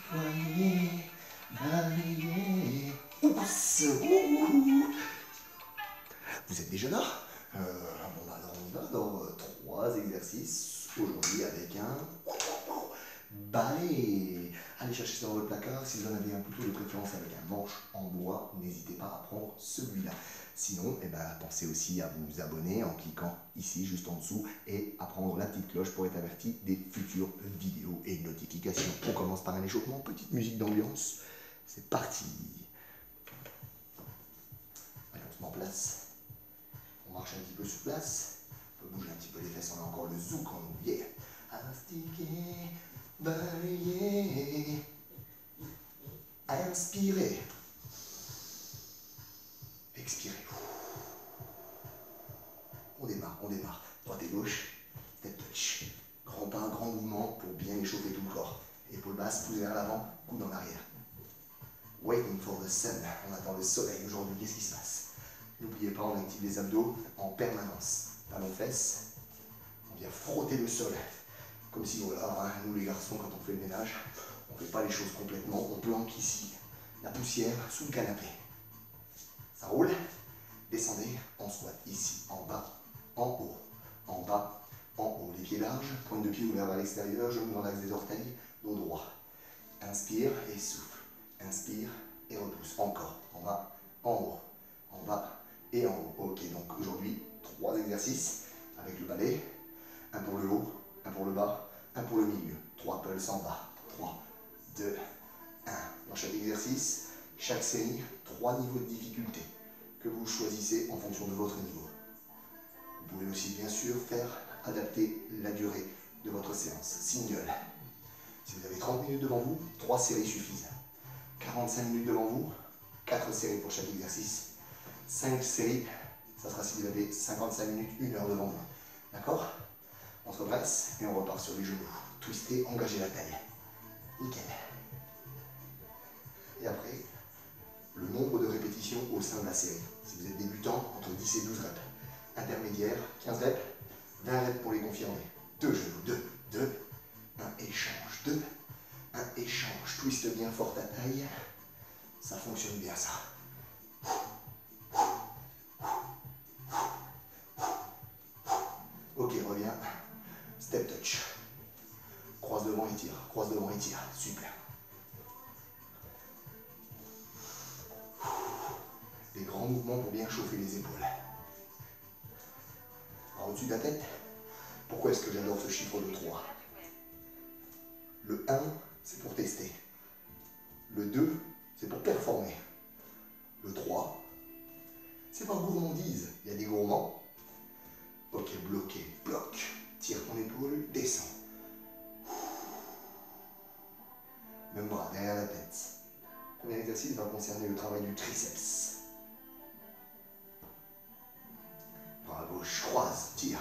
Poignet, balayé. Oups. Vous êtes déjà là? Alors on va dans 3 exercices aujourd'hui avec un balai. Allez chercher ça dans votre placard. Si vous en avez un couteau de préférence avec un manche en bois, n'hésitez pas à prendre celui-là. Sinon, pensez aussi à vous abonner en cliquant ici, juste en dessous, et à prendre la petite cloche pour être averti des futures vidéos et notifications. On commence par un échauffement, petite musique d'ambiance. C'est parti. Allez, on se met en place. On marche un petit peu sur place. On peut bouger un petit peu les fesses, on a encore le zouk en nous. Yeah. Astiquer, balayer, inspirer, expirer. On démarre, on démarre. Droite et gauche, step touch. Grand pas, grand mouvement pour bien échauffer tout le corps. Épaule basse, pouce vers l'avant, coude en arrière. Waiting for the sun. On attend le soleil aujourd'hui. Qu'est-ce qui se passe? N'oubliez pas, on active les abdos en permanence. Talons fesses. On vient frotter le sol. Comme si, voilà, nous les garçons, quand on fait le ménage, on ne fait pas les choses complètement. On planque ici la poussière sous le canapé. Ça roule. Descendez en squat. Ici, en bas, en haut. En bas, en haut. Les pieds larges, pointe de pied ouvert vers l'extérieur, genoux dans l'axe des orteils, dos droit. Inspire et souffle. Inspire et repousse. Encore. En bas, en haut. En bas et en haut. Ok, donc aujourd'hui, 3 exercices avec le balai. Un pour le haut, un pour le bas, un pour le milieu. 3 pulses en bas. 3, 2, 1. Dans chaque exercice, chaque série, 3 niveaux de difficulté que vous choisissez en fonction de votre niveau. Vous pouvez aussi bien sûr faire adapter la durée de votre séance. Single. Si vous avez 30 minutes devant vous, 3 séries suffisent. 45 minutes devant vous, 4 séries pour chaque exercice. 5 séries, ça sera si vous avez 55 minutes, 1 heure devant vous. D'accord? On se redresse et on repart sur les genoux. Twister, engager la taille. Nickel. Et après, le nombre de répétitions au sein de la série. Si vous êtes débutant, entre 10 et 12 reps. Intermédiaire, 15 reps, 20 reps pour les confirmer. 2 genoux, 2, 2, 1 échange, 2, 1 échange. Twiste bien fort ta taille. Ça fonctionne bien ça. Ok, reviens. Step touch. Croise devant et tire. Croise devant et tire. Super. Des grands mouvements pour bien chauffer les épaules. Alors, au-dessus de la tête, pourquoi est-ce que j'adore ce chiffre de 3? Le 1, c'est pour tester. Le 2, c'est pour performer. Le 3, c'est par gourmandise. Il y a des gourmands. Ok, bloqué, bloc. Tire ton épaule, descends. Même bras derrière la tête. Premier exercice va concerner le travail du triceps. Bras gauche, croise, tire.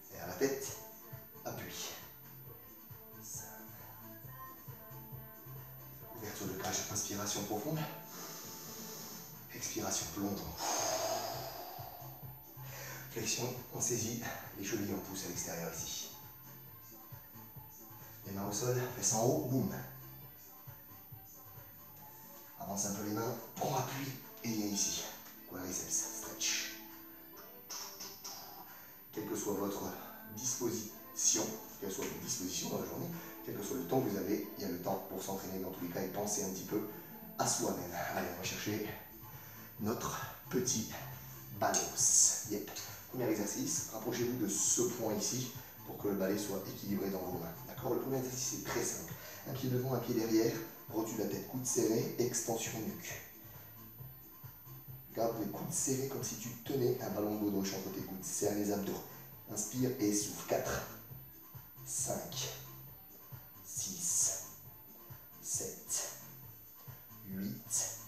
Derrière la tête, appuie. Ouverture de cage, inspiration profonde. Expiration, plongeon. Flexion, on saisit les chevilles, on pousse à l'extérieur ici. Les mains au sol, fesses en haut, boum. Avance un peu les mains, prends appui et viens ici. Quadriceps, stretch. Quelle que soit votre disposition, quelle soit votre disposition dans la journée, quel que soit le temps que vous avez, il y a le temps pour s'entraîner dans tous les cas et penser un petit peu à soi-même. Allez, on va chercher notre petit balance. Yep. Premier exercice, rapprochez-vous de ce point ici pour que le balai soit équilibré dans vos mains. D'accord? Le premier exercice est très simple. Un pied devant, un pied derrière, rotule la tête, coude serré, extension nuque. Garde les coudes serrés comme si tu tenais un ballon de baudruche entre tes coudes. Serre les abdos. Inspire et souffle. 4, 5, 6, 7, 8,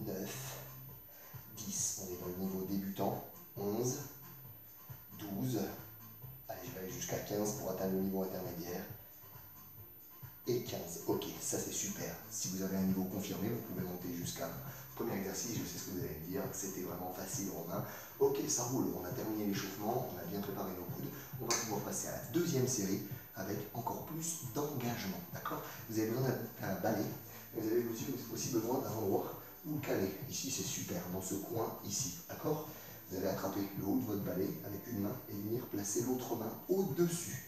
9, 10. On est dans le niveau débutant. 11, 12. Allez, je vais aller jusqu'à 15 pour atteindre le niveau intermédiaire. Et 15. Ok, ça c'est super. Si vous avez un niveau confirmé, vous pouvez monter jusqu'à Premier exercice, je sais ce que vous allez me dire, c'était vraiment facile, Romain. Ok, ça roule, on a terminé l'échauffement, on a bien préparé nos coudes. On va pouvoir passer à la deuxième série avec encore plus d'engagement, d'accord? Vous avez besoin d'un balai, vous avez aussi besoin d'un endroit où le caler. Ici, c'est super, dans ce coin ici, d'accord? Vous allez attraper le haut de votre balai avec une main et venir placer l'autre main au-dessus.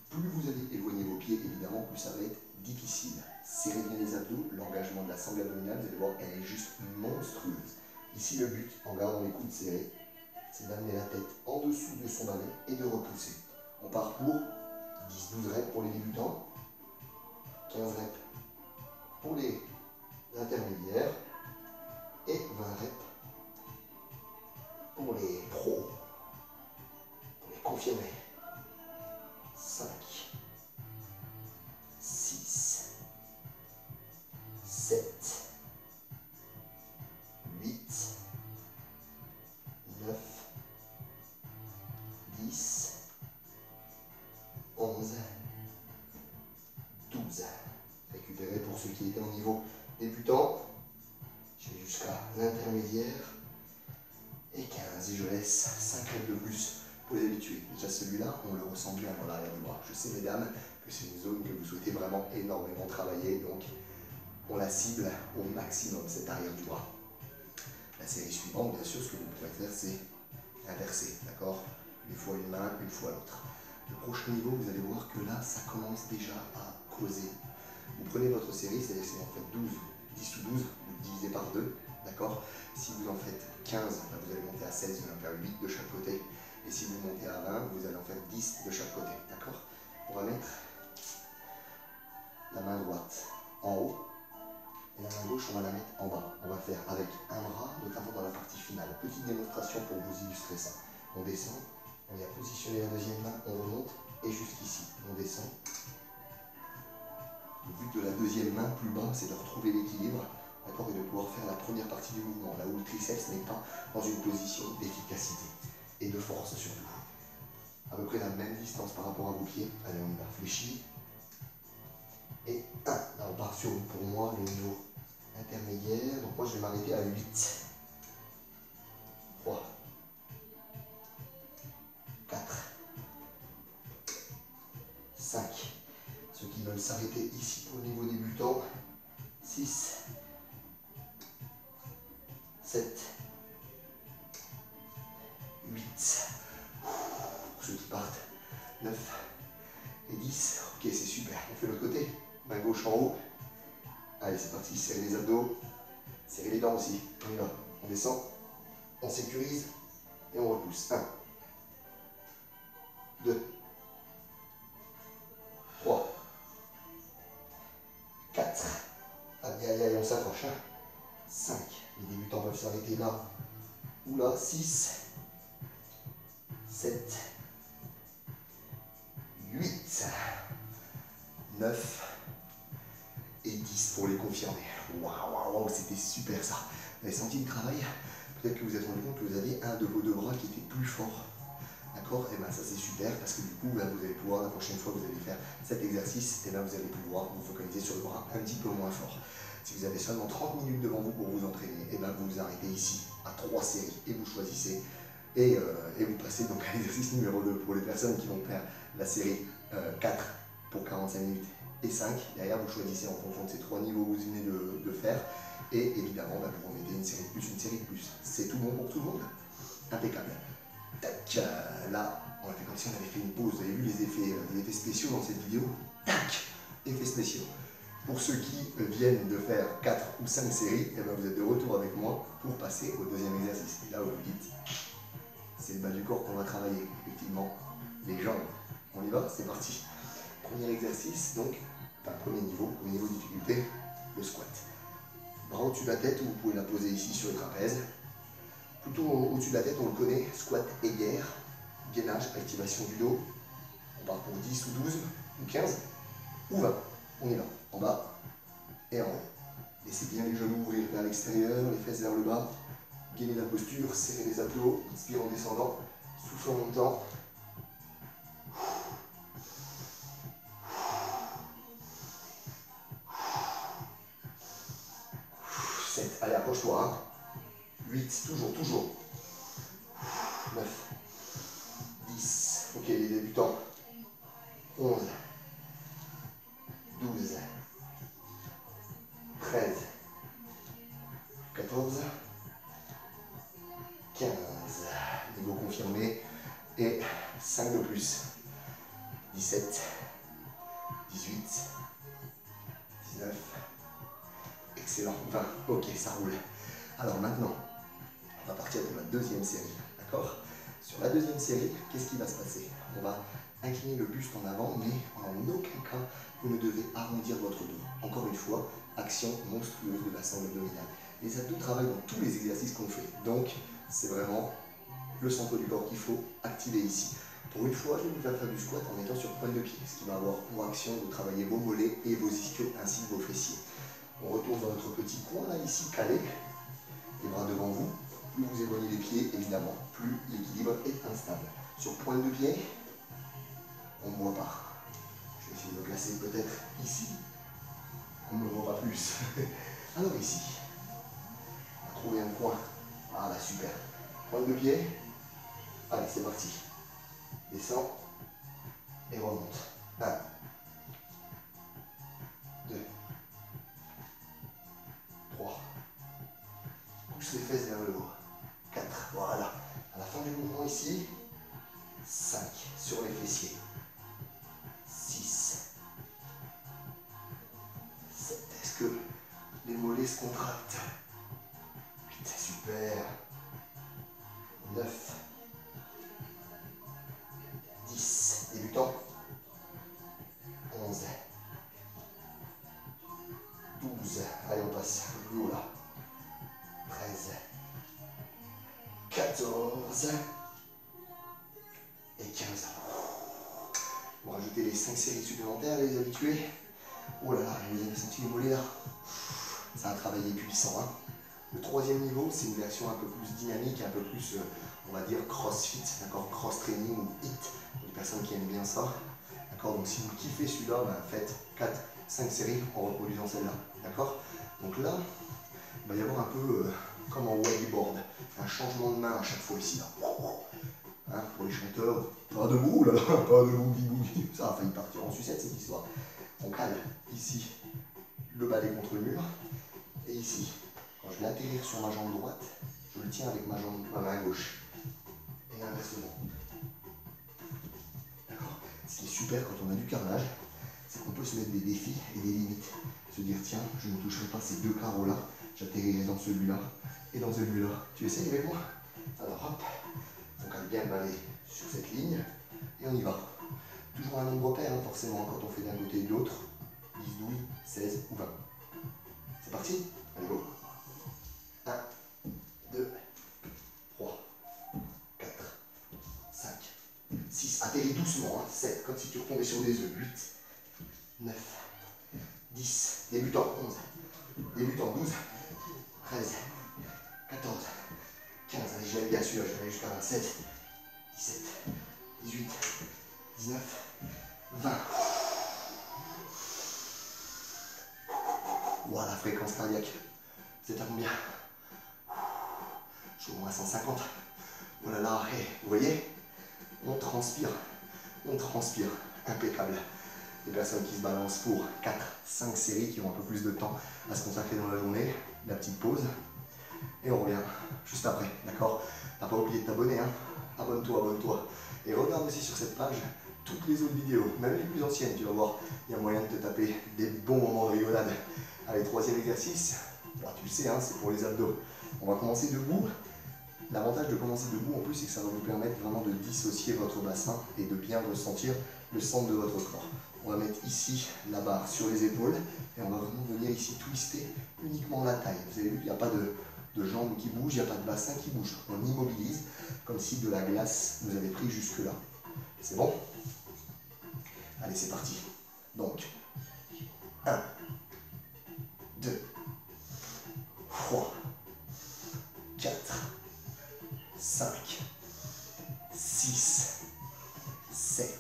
Plus vous allez éloigner vos pieds, évidemment, plus ça va être difficile. Serrez bien les abdos, l'engagement de la sangle abdominale, vous allez voir, elle est juste monstrueuse. Ici, le but, en gardant les coudes serrés, c'est d'amener la tête en dessous de son balai et de repousser. On part pour 10-12 reps pour les débutants, 15 reps pour les intermédiaires et 20 reps pour les pros, pour les confirmés. 5, 6, 7, 8, 9, 10, 11, 12. Récupérez pour ceux qui étaient au niveau débutant. Je vais jusqu'à l'intermédiaire. Et 15. Et je laisse 5 reps de plus pour les habitués. Déjà celui-là, on le ressent bien dans l'arrière du bras. Je sais mesdames que c'est une zone que vous souhaitez vraiment énormément travailler. Donc on la cible au maximum, cette arrière du bras. La série suivante, bien sûr, ce que vous pourrez faire, c'est inverser. D'accord? Une fois une main, une fois l'autre. Le prochain niveau, vous allez voir que là, ça commence déjà à causer. Vous prenez votre série, c'est-à-dire si vous en faites 12, 10 ou 12, vous le divisez par 2, d'accord? Si vous en faites 15, là, vous allez monter à 16, vous allez en faire 8 de chaque côté. Et si vous montez à 20, vous allez en faire 10 de chaque côté, d'accord? On va mettre la main droite en haut et la main gauche, on va la mettre en bas. On va faire avec un bras, notamment dans la partie finale. Petite démonstration pour vous illustrer ça. On descend, on vient positionner la deuxième main, on remonte et jusqu'ici, on descend. Le but de la deuxième main plus bas, c'est de retrouver l'équilibre, d'accord, et de pouvoir faire la première partie du mouvement, là où le triceps n'est pas dans une position d'efficacité et de force surtout. À peu près la même distance par rapport à vos pieds. Allez, on y va, fléchis. Et 1. Là, on part sur, pour moi, le niveau intermédiaire. Donc moi, je vais m'arrêter à 8. 3. 4. 5. Ceux qui veulent s'arrêter ici au niveau débutant. 6. 7. 8. Pour ceux qui partent. 9. Et 10. Ok, c'est super. On fait l'autre côté. Main gauche en haut. Allez, c'est parti. Serrez les abdos. Serrez les dents aussi. On y va. On descend. On sécurise. Et on repousse. 1. 2. 3. 4. Allez, allez, allez, on s'approche. 5. Les débutants peuvent s'arrêter là ou là. 6. 7. 8. 9. Et 10 pour les confirmer. Waouh, waouh, waouh, c'était super ça. Vous avez senti le travail? Peut-être que vous vous êtes rendu compte que vous aviez un de vos deux bras qui était plus fort. D'accord? Et bien ça c'est super parce que du coup là, vous allez pouvoir, la prochaine fois que vous allez faire cet exercice, et bien vous allez pouvoir vous focaliser sur le bras un petit peu moins fort. Si vous avez seulement 30 minutes devant vous pour vous entraîner, et bien vous vous arrêtez ici à 3 séries et vous choisissez et vous passez donc à l'exercice numéro 2 pour les personnes qui vont faire la série 4 pour 45 minutes et 5. Derrière vous choisissez en fonction de ces 3 niveaux que vous venez de faire et évidemment ben, vous remettez une série de plus, une série de plus. C'est tout bon pour tout le monde? Impeccable. Tac, là, on a fait comme si on avait fait une pause. Vous avez vu les effets spéciaux dans cette vidéo? Tac, effets spéciaux. Pour ceux qui viennent de faire 4 ou 5 séries, eh ben vous êtes de retour avec moi pour passer au deuxième exercice. Et là, vous vous dites, c'est le bas du corps qu'on va travailler. Effectivement, les jambes. On y va? C'est parti. Premier exercice, donc, enfin, premier niveau de difficulté, le squat. Bras au-dessus de la tête, vous pouvez la poser ici sur le trapèze. Plutôt au-dessus de la tête, on le connaît, squat aiguerre, gainage, activation du dos. On part pour 10 ou 12, ou 15, ou 20. On y va, en bas et en haut. Laissez bien les genoux ouvrir vers l'extérieur, les fesses vers le bas. Gainez la posture, serrez les abdos, inspire en descendant, souffle en montant. 7. Allez, approche-toi. toujours. 9, 10, ok les débutants. 11, 12, 13, 14, 15, niveau confirmé, et 5 de plus. 17, 18, 19, excellent, 20, ok, ça roule. Alors maintenant, on va partir pour la deuxième série, d'accord? Sur la deuxième série, qu'est-ce qui va se passer? On va incliner le buste en avant, mais en aucun cas, vous ne devez arrondir votre dos. Encore une fois, action monstrueuse de la sangle abdominale. Les abdos travaillent dans tous les exercices qu'on fait, donc c'est vraiment le centre du corps qu'il faut activer ici. Pour une fois, je vais vous faire du squat en étant sur pointe de pied, ce qui va avoir pour action de travailler vos mollets et vos ischios ainsi que vos fessiers. On retourne dans notre petit coin là, ici, calé, les bras devant vous. Plus vous éloignez les pieds, évidemment, plus l'équilibre est instable. Sur pointe de pied, on ne me voit pas. Je vais essayer de me placer peut-être ici. On ne me voit pas plus. Alors ici, on va trouver un coin. Voilà, super. Pointe de pied. Allez, c'est parti. Descend et remonte. 1, 2, 3. Pousse les fesses vers le haut. 4, voilà. À la fin du mouvement ici, 5 sur les fessiers. 6, 7. Est-ce que les mollets se contractent? 8, super. 9, 10, débutant. 11, 12, allez on passe un peu plus haut là. 13, 14 et 15. Vous rajoutez les 5 séries supplémentaires, les habitués. Oh là là, vous avez senti les mollets là? Ça a travaillé puissant. Hein. Le troisième niveau, c'est une version un peu plus dynamique, un peu plus, on va dire, crossfit, d'accord, cross-training ou HIIT, pour les personnes qui aiment bien ça. D'accord, donc si vous kiffez celui-là, ben, faites 4, 5 séries en reproduisant celle-là. D'accord? Donc là, il va y avoir un peu comme en bodyboard, un changement de main à chaque fois ici. Là. Hein, pour les chanteurs, pas debout, là, pas de boogie. Ça a failli partir en sucette cette histoire. On cale ici le balai contre le mur, et ici, quand je vais atterrir sur ma jambe droite, je le tiens avec ma main gauche. Et inversement. D'accord? Ce qui est super quand on a du carrelage, c'est qu'on peut se mettre des défis et des limites. Se dire, tiens, je ne toucherai pas ces deux carreaux-là, j'atterrirai dans celui-là et dans celui-là. Tu essayes avec moi? Alors hop, on cale bien le balai sur cette ligne et on y va. Toujours un nombre pair, hein, forcément, quand on fait d'un côté et de l'autre. 10, 12, 16 ou 20. C'est parti? Allez, go! 1, 2, 3, 4, 5, 6. Atterris doucement, hein. 7, comme si tu retombais sur des œufs. 8, 9, 10. Débutant, 11. Débutant, 12, 13, 14, 15. Allez, je l'aime bien celui-là, je vais aller jusqu'à 27, 17, 18, 19, 20. Voilà, fréquence cardiaque. Vous êtes à combien? Je suis au moins 150. Oh là là, hey, vous voyez? On transpire. Impeccable. Des personnes qui se balancent pour 4, 5 séries qui ont un peu plus de temps à se consacrer dans la journée. La petite pause. Et on revient juste après, d'accord? T'as pas oublié de t'abonner, hein? Abonne-toi. Et regarde aussi sur cette page toutes les autres vidéos, même les plus anciennes, tu vas voir, il y a moyen de te taper des bons moments de rigolade. Allez, troisième exercice, alors, tu le sais, hein, c'est pour les abdos. On va commencer debout. L'avantage de commencer debout, en plus, c'est que ça va vous permettre vraiment de dissocier votre bassin et de bien ressentir le centre de votre corps. On va mettre ici la barre sur les épaules et on va vraiment venir ici twister uniquement la taille. Vous avez vu, il n'y a pas de jambes qui bougent, il n'y a pas de bassin qui bouge. On immobilise comme si de la glace nous avait pris jusque-là. C'est bon? Allez, c'est parti. Donc, 1, 2, 3, 4, 5, 6, 7,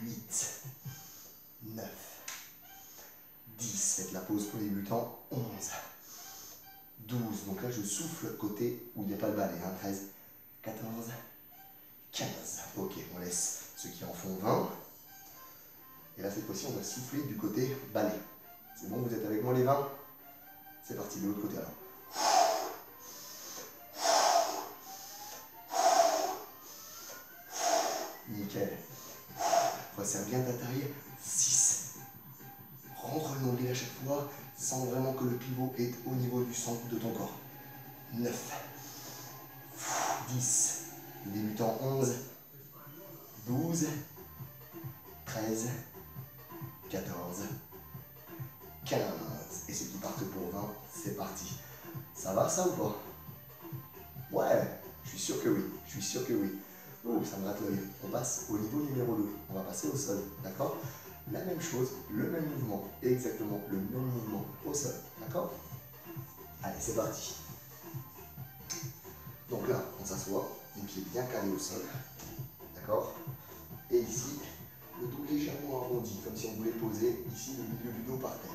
8, 9, 10. Faites la pause pour les débutants. 11, 12. Donc là, je souffle côté pas le balai, hein. 13, 14, 15. Ok, on laisse ceux qui en font 20. Et là, cette fois-ci, on va souffler du côté balai. C'est bon, vous êtes avec moi les 20? C'est parti, de l'autre côté alors. Nickel. Resserre bien ta taille. 6. Rentre le nombril à chaque fois. Sens vraiment que le pivot est au niveau du centre de ton corps. 9. 10. Débutant 11. 12. 13. 14. 15. Et ceux qui partent pour 20, c'est parti. Ça va ça ou pas? Ouais, je suis sûr que oui. Je suis sûr que oui. Oh, ça me gratte l'œil. On passe au niveau numéro 2. On va passer au sol, d'accord? La même chose, le même mouvement, exactement le même mouvement au sol, d'accord? Allez, c'est parti. Donc là, on s'assoit, les pieds bien calés au sol, d'accord? Et ici, le dos légèrement arrondi, comme si on voulait poser ici le milieu du dos par terre.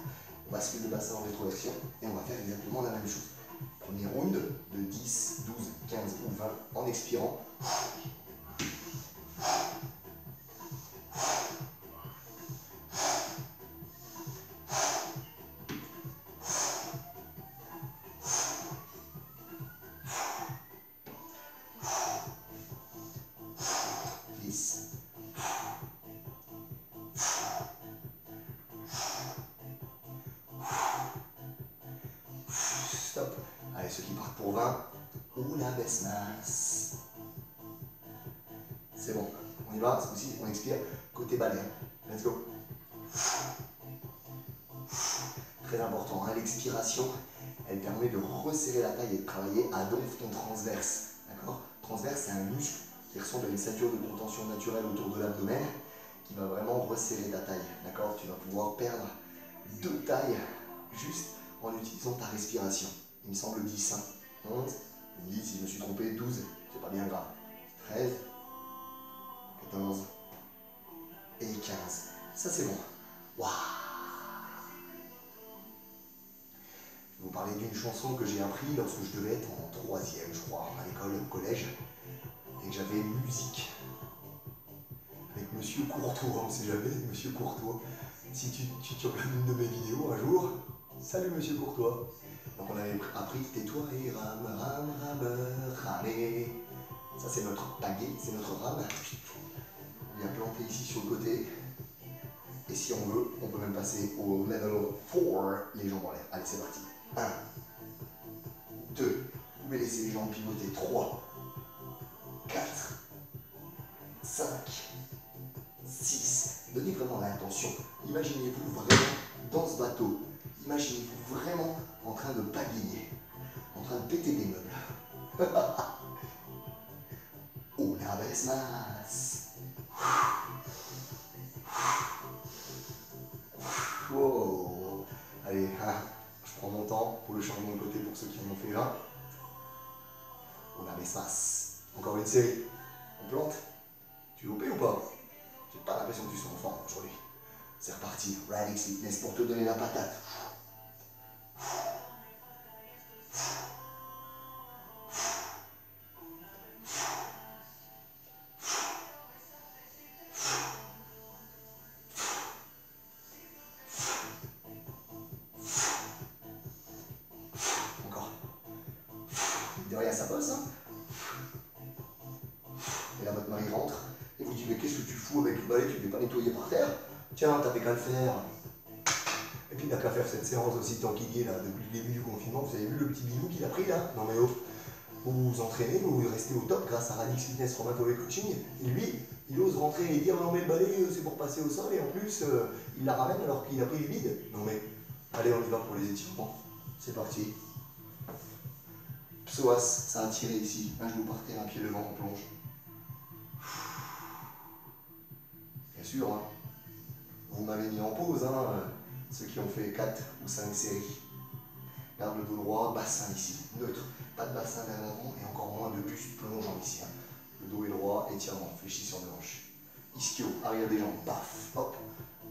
On bascule le bassin en rétroversion et on va faire exactement la même chose. Premier round de 10, 12, 15 ou 20 en expirant. Stop. Allez, ceux qui partent pour 20, una vez más. C'est bon, on y va, ce coup-ci, on expire, côté balai. Let's go. Très important, hein, l'expiration, elle permet de resserrer la taille et de travailler à donf ton transverse. D'accord? Transverse, c'est un muscle qui ressemble à une ceinture de contention naturelle autour de l'abdomen qui va vraiment resserrer ta taille. D'accord? Tu vas pouvoir perdre 2 tailles juste en utilisant ta respiration. Il me semble 10, hein. 11, 10, si je me suis trompé, 12, c'est pas bien grave. 13, 14 et 15. Ça, c'est bon. Waouh! Je vais vous parler d'une chanson que j'ai appris lorsque je devais être en 3e, je crois, à l'école, au collège, et que j'avais musique avec Monsieur Courtois, on ne sait jamais, Monsieur Courtois. Si tu regardes une de mes vidéos un jour, salut Monsieur Courtois. Donc on avait appris tais-toi et rame, rame, rameur, ramé. Ça c'est notre pagaie, c'est notre rame. On vient planter ici sur le côté. Et si on veut, on peut même passer au level 4, les jambes en l'air. Allez, c'est parti. 1, 2, vous pouvez laisser les jambes pivoter. 3, 4, 5, 6. Donnez vraiment l'intention. Imaginez-vous vraiment dans ce bateau. Imaginez-vous vraiment en train de pagayer, en train de péter des meubles. Una vez más. Wow. Allez, hein, je prends mon temps pour le changement de côté pour ceux qui en ont fait un. Una vez más. Encore une série. On plante? Tu veux ou pas? J'ai pas l'impression que tu sois en forme aujourd'hui. C'est reparti. Radix Fitness pour te donner la patate. Encore. De rien, ça bosse, hein? Et là, votre mari rentre et vous dit mais qu'est-ce que tu fous avec le balai? Tu ne l'as pas nettoyer par terre? Tiens, t'avais qu'à le faire. Et puis t'as qu'à faire cette séance aussi tanquillée là, depuis le début du confinement. Vous avez vu le petit bidou qu'il a pris là? Non mais oh, vous vous entraînez, vous restez au top grâce à Radix Fitness Rheumatoid Coaching. Et lui, il ose rentrer et dire non mais le balai c'est pour passer au sol et en plus il la ramène alors qu'il a pris le vide. Non mais allez, on y va pour les étirements. C'est parti. Psoas, ça a tiré ici. Un genou par terre, un pied devant, on plonge. Bien sûr, hein. Vous m'avez mis en pause, hein, ceux qui ont fait 4 ou 5 séries. Garde le dos droit, bassin ici, neutre. Pas de bassin vers l'avant et encore moins de buste plongeant ici. Hein. Le dos est droit, étirement, fléchis sur le hanche. Ischio, arrière des jambes, paf, hop.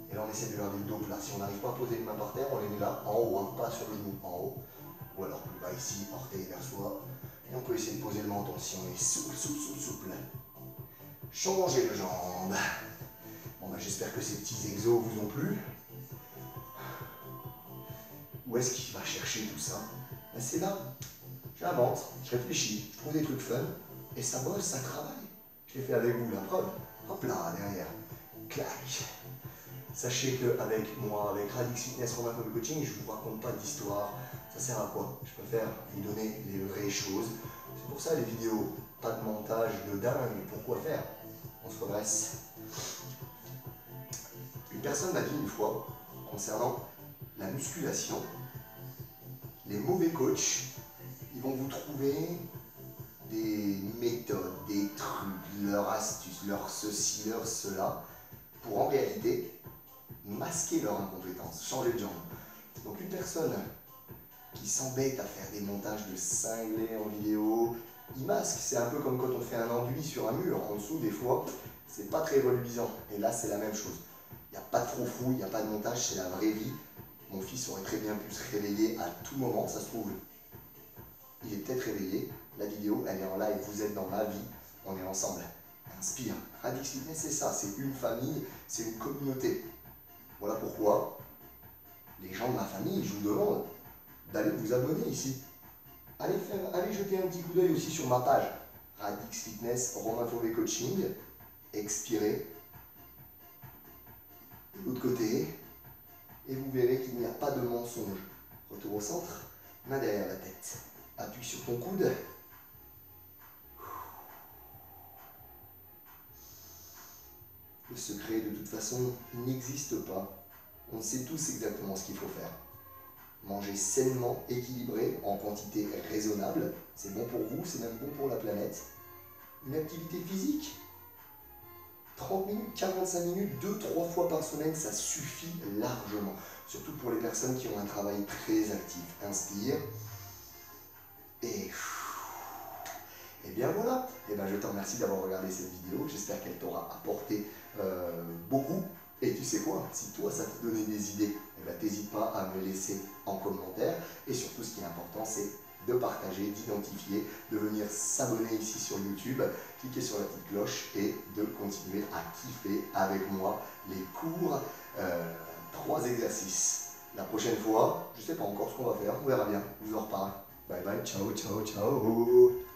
Et là on essaie de garder le dos plat. Si on n'arrive pas à poser les mains par terre, on les met là, en haut, hein, pas sur le genou, en haut. Ou alors plus bas ici, orteil vers soi. Et on peut essayer de poser le menton si on est souple, souple, souple, souple. Changer de jambe. Bon, bah, j'espère que ces petits exos vous ont plu. Où est-ce qu'il va chercher tout ça? Ben, c'est là. J'invente, je réfléchis, je trouve des trucs fun, et ça bosse, ça travaille. Je l'ai fait avec vous, la preuve. Hop là, derrière. Clac. Sachez qu'avec moi, avec Radix Fitness Romain Fabio Coaching, je ne vous raconte pas d'histoire. Ça sert à quoi? Je préfère vous donner les vraies choses. C'est pour ça les vidéos, pas de montage de dingue. Pourquoi faire? On se redresse. Une personne m'a dit une fois, concernant la musculation, les mauvais coachs, ils vont vous trouver des méthodes, des trucs, leurs astuces, leur ceci, leur cela, pour en réalité masquer leur incompétence, changer de jambe. Donc une personne qui s'embête à faire des montages de cinglés en vidéo, il masque. C'est un peu comme quand on fait un enduit sur un mur. En dessous, des fois, c'est pas très reluisant. Et là, c'est la même chose. Il n'y a pas de froufrou, il n'y a pas de montage, c'est la vraie vie. Mon fils aurait très bien pu se réveiller à tout moment, ça se trouve. Il est peut-être réveillé. La vidéo, elle est en live, vous êtes dans ma vie, on est ensemble. Inspire. Radix Fitness, c'est ça, c'est une famille, c'est une communauté. Voilà pourquoi les gens de ma famille, je vous demande d'aller vous abonner ici. Allez jeter un petit coup d'œil aussi sur ma page. Radix Fitness, Romain Fauvet Coaching, expirez. De l'autre côté, et vous verrez qu'il n'y a pas de mensonge. Retour au centre, main derrière la tête. Appuie sur ton coude. Le secret, de toute façon, n'existe pas. On sait tous exactement ce qu'il faut faire. Manger sainement, équilibré, en quantité raisonnable. C'est bon pour vous, c'est même bon pour la planète. Une activité physique, 30 minutes, 45 minutes, 2-3 fois par semaine, ça suffit largement. Surtout pour les personnes qui ont un travail très actif. Inspire. Et bien voilà, et ben je te remercie d'avoir regardé cette vidéo, j'espère qu'elle t'aura apporté beaucoup. Et tu sais quoi, si toi ça t'a donné des idées, n'hésite pas à me laisser en commentaire. Et surtout, ce qui est important, c'est de partager, d'identifier, de venir s'abonner ici sur YouTube, cliquer sur la petite cloche et de continuer à kiffer avec moi les cours, 3 exercices. La prochaine fois, je ne sais pas encore ce qu'on va faire, on verra bien, je vous en reparle. Bye bye, ciao, ciao, ciao.